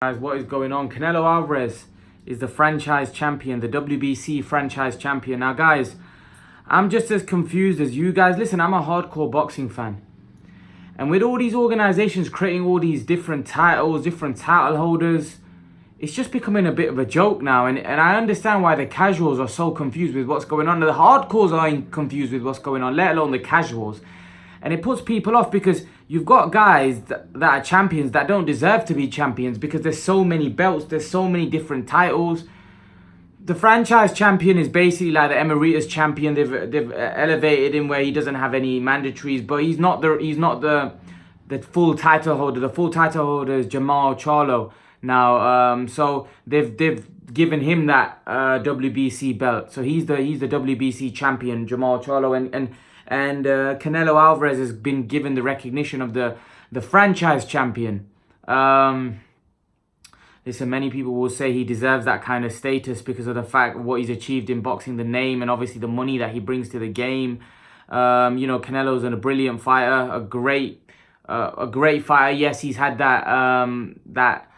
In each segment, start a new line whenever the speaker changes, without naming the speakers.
Guys, what is going on? Canelo Alvarez is the franchise champion, the WBC franchise champion. Now, guys, I'm just as confused as you guys. Listen, I'm a hardcore boxing fan. And with all these organizations creating all these different titles, different title holders, it's just becoming a bit of a joke now. And I understand why the casuals are so confused with what's going on. The hardcores are confused with what's going on, let alone the casuals. And it puts people off because you've got guys that are champions that don't deserve to be champions because there's so many belts, there's so many different titles. The franchise champion is basically like the emeritus champion. They've elevated him where he doesn't have any mandatories, but he's not the full title holder. The full title holder is Jamal Charlo now. So they've given him that WBC belt. So he's the WBC champion, Jamal Charlo, and Canelo Alvarez has been given the recognition of the franchise champion. Listen, many people will say he deserves that kind of status because of the fact of what he's achieved in boxing, the name, and obviously the money that he brings to the game. Canelo's a brilliant fighter, a great fighter. Yes, he's had that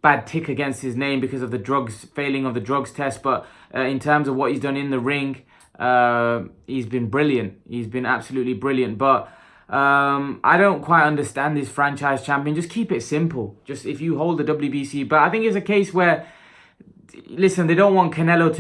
bad tick against his name because of the failing of the drugs test. But in terms of what he's done in the ring, he's been brilliant. He's been absolutely brilliant. But I don't quite understand this franchise champion. Just keep it simple. Just if you hold the WBC, but I think it's a case where, listen, they don't want Canelo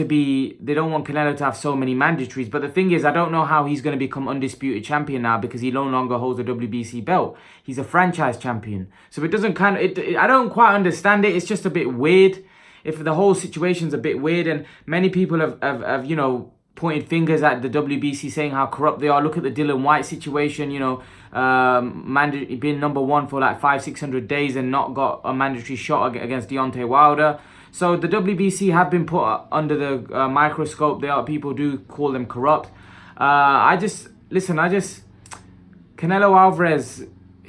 to have so many mandatories. But the thing is, I don't know how he's going to become undisputed champion now because he no longer holds a WBC belt. He's a franchise champion, so it doesn't I don't quite understand it. It's just a bit weird. If the whole situation's a bit weird, and many people have pointed fingers at the WBC saying how corrupt they are. Look at the Dylan White situation, being number one for like 500-600 days and not got a mandatory shot against Deontay Wilder. So the WBC have been put under the microscope. People do call them corrupt. Canelo Alvarez,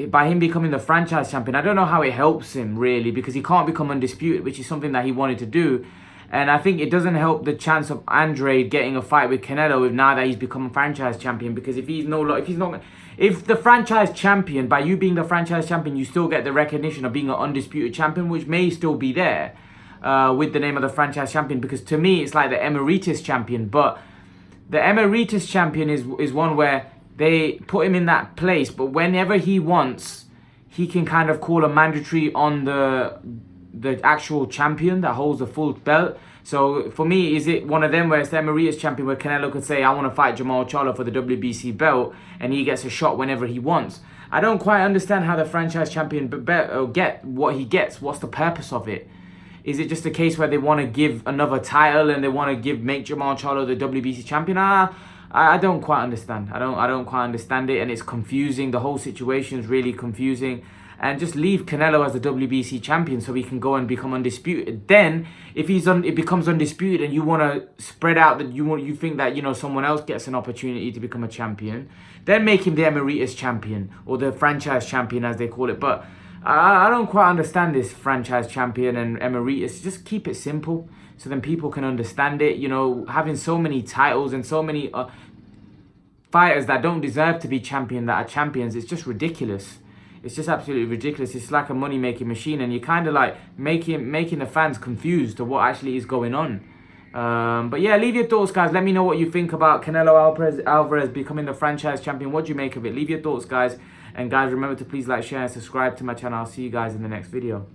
by him becoming the franchise champion, I don't know how it helps him really, because he can't become undisputed, which is something that he wanted to do. And I think it doesn't help the chance of Andre getting a fight with Canelo now that he's become a franchise champion. Because if the franchise champion, by you being the franchise champion, you still get the recognition of being an undisputed champion, which may still be there with the name of the franchise champion. Because to me, it's like the emeritus champion. But the emeritus champion is one where they put him in that place, but whenever he wants, he can kind of call a mandatory on the actual champion that holds the full belt. So for me, is it one of them where it's the emeritus champion where Canelo could say, I want to fight Jamal Charlo for the WBC belt, and he gets a shot whenever he wants? I don't quite understand how the franchise champion get what he gets. What's the purpose of it? Is it just a case where they want to give another title and they want to make Jamal Charlo the WBC champion? I don't quite understand. I don't quite understand it, and it's confusing. The whole situation is really confusing. And just leave Canelo as the WBC champion so he can go and become undisputed. Then, if it becomes undisputed and you want to spread out that you think that someone else gets an opportunity to become a champion, then make him the emeritus champion or the franchise champion as they call it. But I don't quite understand this franchise champion and emeritus. Just keep it simple so then people can understand it. Having so many titles and so many fighters that don't deserve to be champion that are champions, it's just ridiculous. It's just absolutely ridiculous. It's like a money-making machine, and you're kind of like making the fans confused to what actually is going on. But yeah, leave your thoughts, guys. Let me know what you think about Canelo Alvarez becoming the franchise champion. What do you make of it? Leave your thoughts, guys. And guys, remember to please like, share, and subscribe to my channel. I'll see you guys in the next video.